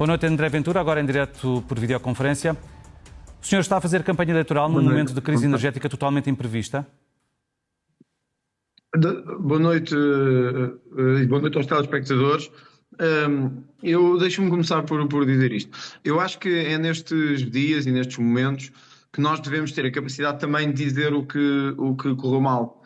Boa noite, André Ventura, agora em direto por videoconferência. O senhor está a fazer campanha eleitoral num momento de crise energética totalmente imprevista? Boa noite e boa noite aos telespectadores. Deixo-me começar por dizer isto. Eu acho que é nestes dias e nestes momentos que nós devemos ter a capacidade também de dizer o que correu mal.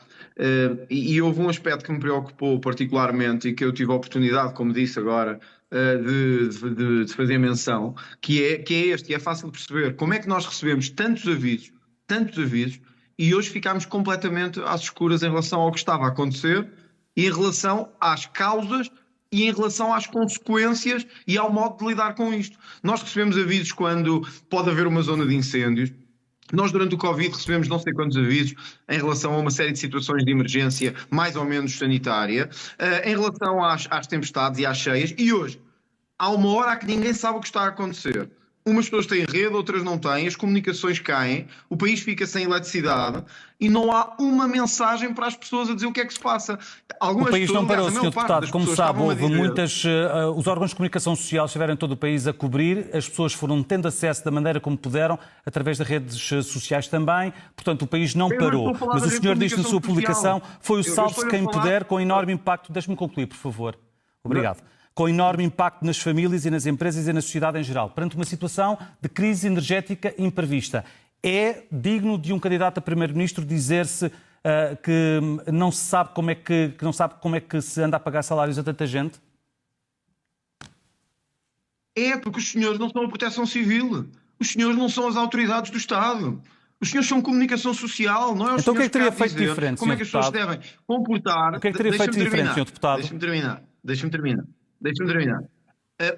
E houve um aspecto que me preocupou particularmente e que eu tive a oportunidade, como disse agora, de fazer menção, que é fácil de perceber. Como é que nós recebemos tantos avisos, e hoje ficámos completamente às escuras em relação ao que estava a acontecer e em relação às causas e em relação às consequências e ao modo de lidar com isto. Nós recebemos avisos quando pode haver uma zona de incêndios. Nós, durante o Covid, recebemos não sei quantos avisos em relação a uma série de situações de emergência, mais ou menos sanitária, em relação às tempestades e às cheias. E hoje, há uma hora que ninguém sabe o que está a acontecer. Umas pessoas têm rede, outras não têm, as comunicações caem, o país fica sem eletricidade e não há uma mensagem para as pessoas a dizer o que é que se passa. O país não parou, Sr. Deputado. Como sabe, houve muitas... Os órgãos de comunicação social estiveram em todo o país a cobrir, as pessoas foram tendo acesso da maneira como puderam, através das redes sociais também, portanto o país não parou. Mas o senhor disse na sua publicação, foi o salve-se quem puder, com enorme impacto... Deixe-me concluir, por favor. Obrigado. Com enorme impacto nas famílias e nas empresas e na sociedade em geral, perante uma situação de crise energética imprevista. É digno de um candidato a primeiro-ministro dizer-se que não sabe como é que se anda a pagar salários a tanta gente? É, porque os senhores não são a Proteção Civil, os senhores não são as autoridades do Estado. Os senhores são comunicação social, não é os então o que é que teria feito diferente, como é que as pessoas devem comportar. O que é que teria feito diferente, Sr. Deputado? Deixa-me terminar.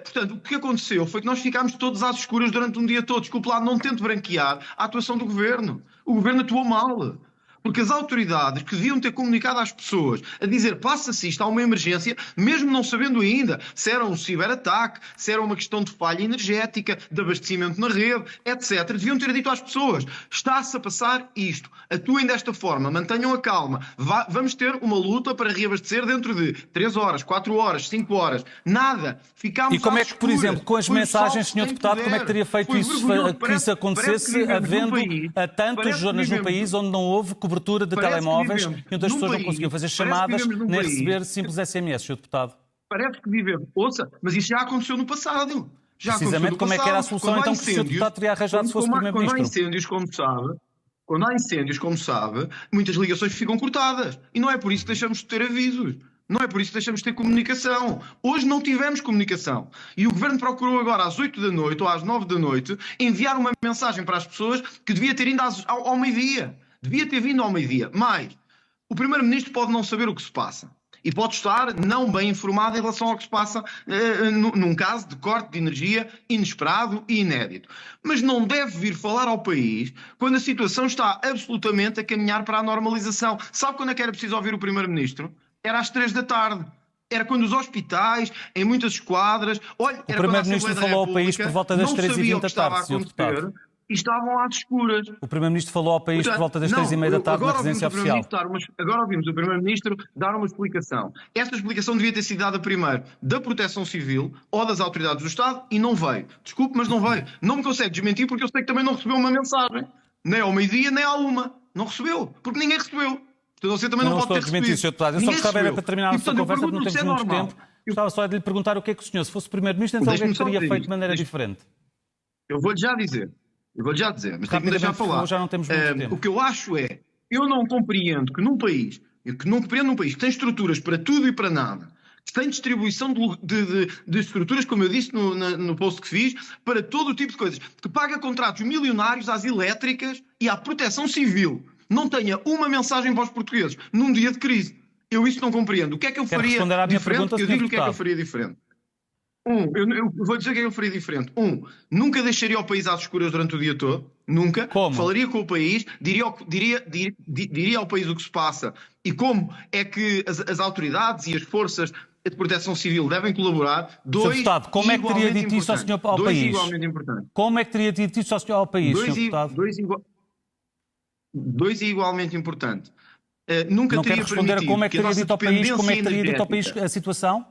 Portanto, o que aconteceu foi que nós ficámos todos às escuras durante um dia todo. Desculpe lá, não tento branquear a atuação do Governo. O Governo atuou mal. Porque as autoridades que deviam ter comunicado às pessoas a dizer passa-se isto, há uma emergência, mesmo não sabendo ainda se era um ciberataque, se era uma questão de falha energética, de abastecimento na rede, etc. Deviam ter dito às pessoas, está-se a passar isto, atuem desta forma, mantenham a calma, vamos ter uma luta para reabastecer dentro de 3 horas, 4 horas, 5 horas. Nada. Ficámos e como é que, por exemplo, com as mensagens, Sr. Deputado, como é que teria feito que isso acontecesse, havendo tantas zonas no país onde não houve cobertura de telemóveis e onde as pessoas não conseguiam fazer chamadas nem receber simples SMS, Sr. Deputado? Parece que vivemos. Ouça, mas isso já aconteceu no passado. Precisamente como é que era a solução então que o Sr. Deputado teria arranjado se fosse Primeiro-Ministro? Quando há incêndios, como sabe, muitas ligações ficam cortadas. E não é por isso que deixamos de ter avisos. Não é por isso que deixamos de ter comunicação. Hoje não tivemos comunicação. E o Governo procurou agora às 8 da noite ou às 9 da noite enviar uma mensagem para as pessoas que devia ter ido ao meio-dia. Devia ter vindo ao meio-dia. Mas o Primeiro-Ministro pode não saber o que se passa. E pode estar não bem informado em relação ao que se passa num caso de corte de energia inesperado e inédito. Mas não deve vir falar ao país quando a situação está absolutamente a caminhar para a normalização. Sabe quando é que era preciso ouvir o Primeiro-Ministro? Era às 3 da tarde. Era quando os hospitais, em muitas esquadras... Olha, o Primeiro-Ministro falou ao país por volta das 3h20 da tarde, Sr. Deputado. E estavam às escuras. O Primeiro-Ministro falou ao país por volta das 3h30 da tarde na residência oficial. Agora ouvimos o Primeiro-Ministro dar uma explicação. Esta explicação devia ter sido dada primeiro da Proteção Civil ou das autoridades do Estado e não veio. Desculpe, mas não veio. Não me consegue desmentir porque eu sei que também não recebeu uma mensagem. Nem ao meio-dia, nem à 1. Não recebeu. Porque ninguém recebeu. Então você também não pode ter recebido. Sr. Deputado. Eu só gostava era para terminar a sua conversa, porque não temos muito tempo. Gostava só de lhe perguntar o que é que o senhor, se fosse Primeiro-Ministro, então o que é que teria feito de maneira diferente? Eu vou-lhe já dizer, mas tem que me deixar falar. Já não temos muito tempo. O que eu acho é, eu não compreendo que num país que tem estruturas para tudo e para nada, que tem distribuição de estruturas, como eu disse no post que fiz, para todo o tipo de coisas, que paga contratos milionários às elétricas e à Proteção Civil, não tenha uma mensagem para os portugueses num dia de crise. Eu isso não compreendo. O que é que eu faria diferente? Eu digo o que é que eu faria diferente. Eu vou dizer o que é que eu faria diferente. Nunca deixaria o país às escuras durante o dia todo. Nunca. Como? Falaria com o país, diria ao país o que se passa e como é que as autoridades e as forças de proteção civil devem colaborar. Sr. Deputado, como é que teria dito isso ao senhor ao país? Igualmente importantes. Como é que teria dito isso ao senhor ao país, Sr. Deputado? Dois igualmente importantes. Nunca não teria quer responder a como é que teria dito ao país, como é que teria dito ao país a situação?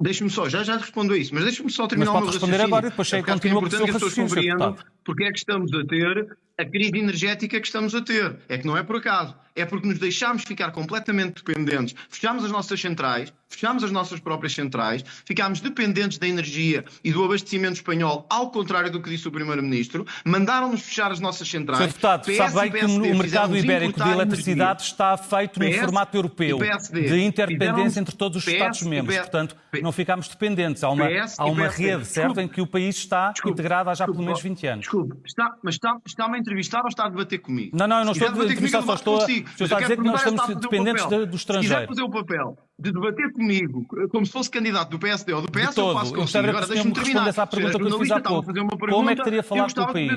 Deixe-me só, já lhe respondo a isso, mas deixe-me só terminar o meu raciocínio. raciocínio. Agora e depois Porque acho que é continua com o importante seu que as pessoas raciocínio, compreendam deputado. porque é que estamos a ter a crise energética que estamos a ter. É que não é por acaso. É porque nos deixámos ficar completamente dependentes. Fechámos as nossas centrais, fechámos as nossas próprias centrais, ficámos dependentes da energia e do abastecimento espanhol, ao contrário do que disse o Primeiro-Ministro. Mandaram-nos fechar as nossas centrais. Sr. Deputado, PS sabe bem e que PSD o mercado fizeram-nos ibérico de importar eletricidade energia. está feito num PS formato europeu e PSD de interdependência fizeram-nos entre todos os PS Estados-membros. e Portanto, P- não ficámos dependentes. Há PS uma e PSD. rede, certo, em que o país está integrado há já pelo menos 20 anos. Desculpe, está-me a entrevistar ou está a debater comigo? Não, eu não Se estou quiser a debater comigo, entrevistar, eu só debato estou a... consigo. O senhor Mas está a eu dizer quero que nós perguntar, estamos está a fazer o dependentes papel. do Se quiser estrangeiro. fazer o papel de debater comigo, como se fosse candidato do PSD ou do PS, eu todo. faço Eu consigo. gostava que Agora o senhor deixe-me me terminar. respondesse à pergunta que eu lhe fiz há pouco. Como é que teria falado com o país?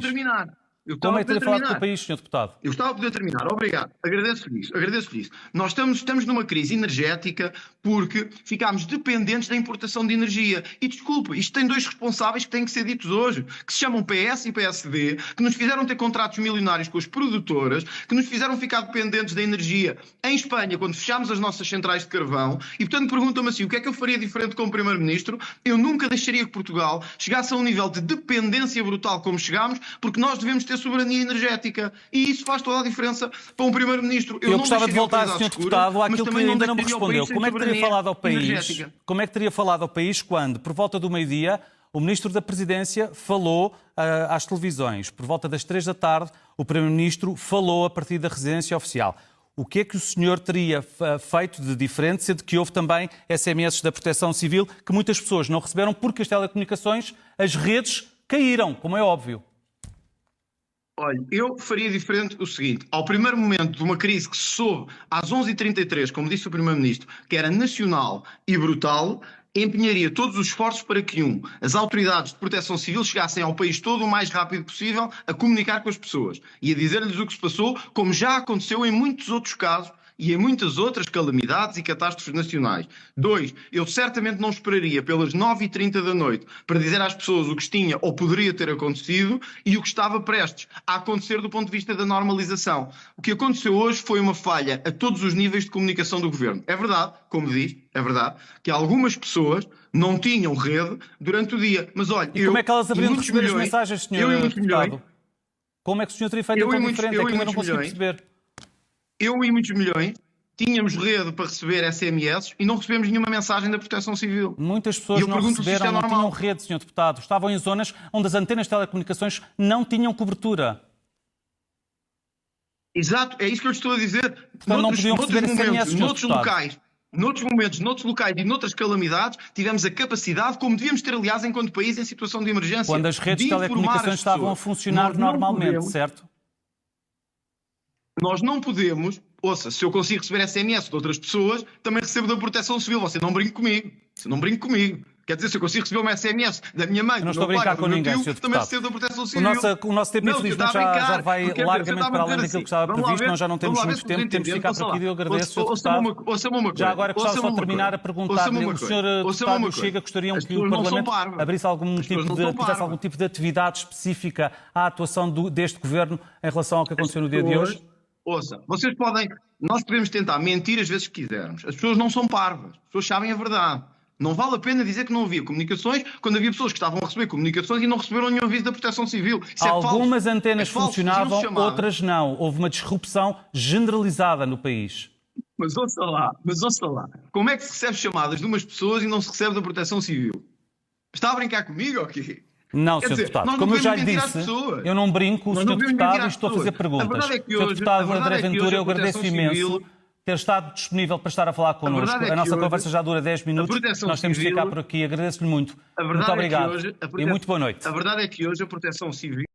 Como é que teria falado com o país, Sr. Deputado? Eu gostava de poder terminar. Obrigado. Agradeço-lhe isso. Agradeço-lhe isso. Nós estamos numa crise energética porque ficámos dependentes da importação de energia. E desculpa, isto tem dois responsáveis que têm que ser ditos hoje, que se chamam PS e PSD, que nos fizeram ter contratos milionários com as produtoras, que nos fizeram ficar dependentes da energia em Espanha, quando fechámos as nossas centrais de carvão. E, portanto, perguntam-me assim, o que é que eu faria diferente como Primeiro-Ministro? Eu nunca deixaria que Portugal chegasse a um nível de dependência brutal como chegámos, porque nós devemos ter soberania energética. E isso faz toda a diferença para um Primeiro-Ministro. Eu gostava de voltar, Sr. Deputado, àquilo que ainda não me respondeu. Como é que teria falado ao país? Como é que teria falado ao país quando, por volta do meio-dia, o Ministro da Presidência falou às televisões? Por volta das 3 da tarde, o Primeiro-Ministro falou a partir da residência oficial. O que é que o senhor teria feito de diferente, sendo que houve também SMS da Proteção Civil que muitas pessoas não receberam porque as telecomunicações, as redes, caíram, como é óbvio? Olha, eu faria diferente o seguinte. Ao primeiro momento de uma crise que se soube às 11h33, como disse o Primeiro-Ministro, que era nacional e brutal, empenharia todos os esforços para que, as autoridades de proteção civil chegassem ao país todo o mais rápido possível a comunicar com as pessoas e a dizer-lhes o que se passou, como já aconteceu em muitos outros casos e em muitas outras calamidades e catástrofes nacionais. 2, eu certamente não esperaria pelas 9h30 da noite para dizer às pessoas o que tinha ou poderia ter acontecido e o que estava prestes a acontecer do ponto de vista da normalização. O que aconteceu hoje foi uma falha a todos os níveis de comunicação do Governo. É verdade, como diz, é verdade, que algumas pessoas não tinham rede durante o dia. Mas olha, como é que elas haveriam de receber as mensagens, Sr. Deputado? Como é que o senhor teria feito então diferente? É que eu não consegui perceber. Eu e muitos milhões tínhamos rede para receber SMS e não recebemos nenhuma mensagem da Proteção Civil. Muitas pessoas não receberam, não tinham rede, Sr. Deputado. Estavam em zonas onde as antenas de telecomunicações não tinham cobertura. Exato, é isso que eu estou a dizer. Portanto, não podiam receber SMS, noutros locais e noutras calamidades, tivemos a capacidade, como devíamos ter, aliás, enquanto país em situação de emergência. Quando as redes de telecomunicações estavam a funcionar normalmente, certo? Nós não podemos, ouça, se eu consigo receber SMS de outras pessoas, também recebo da Proteção Civil. Você não brinque comigo. Quer dizer, se eu consigo receber uma SMS da minha mãe, eu não estou a brincar com ninguém, Sr. também recebo da Proteção Civil. O nosso tempo, infelizmente, já vai largamente para além daquilo que estava previsto. Nós já não temos muito tempo, temos de ficar por aqui. Eu agradeço, Sr. Deputado. Já agora gostava só de terminar a perguntar-lhe. O Sr. Deputado Chega gostariam que o Parlamento tivesse algum tipo de atividade específica à atuação deste Governo em relação ao que aconteceu no dia de hoje? Ouça, nós podemos tentar mentir às vezes que quisermos. As pessoas não são parvas, as pessoas sabem a verdade. Não vale a pena dizer que não havia comunicações quando havia pessoas que estavam a receber comunicações e não receberam nenhum aviso da Proteção Civil. Algumas antenas funcionavam, outras não. Houve uma disrupção generalizada no país. Mas ouça lá. Como é que se recebe chamadas de umas pessoas e não se recebe da Proteção Civil? Está a brincar comigo ou quê? Não, Sr. Deputado, como eu já lhe disse, eu não brinco, o Sr. Deputado, e estou a fazer perguntas. Sr. Deputado André Ventura, eu agradeço imenso ter estado disponível para estar a falar connosco. A nossa conversa já dura 10 minutos, nós temos de ficar por aqui. Agradeço-lhe muito. Muito obrigado e muito boa noite. A verdade é que hoje a Proteção Civil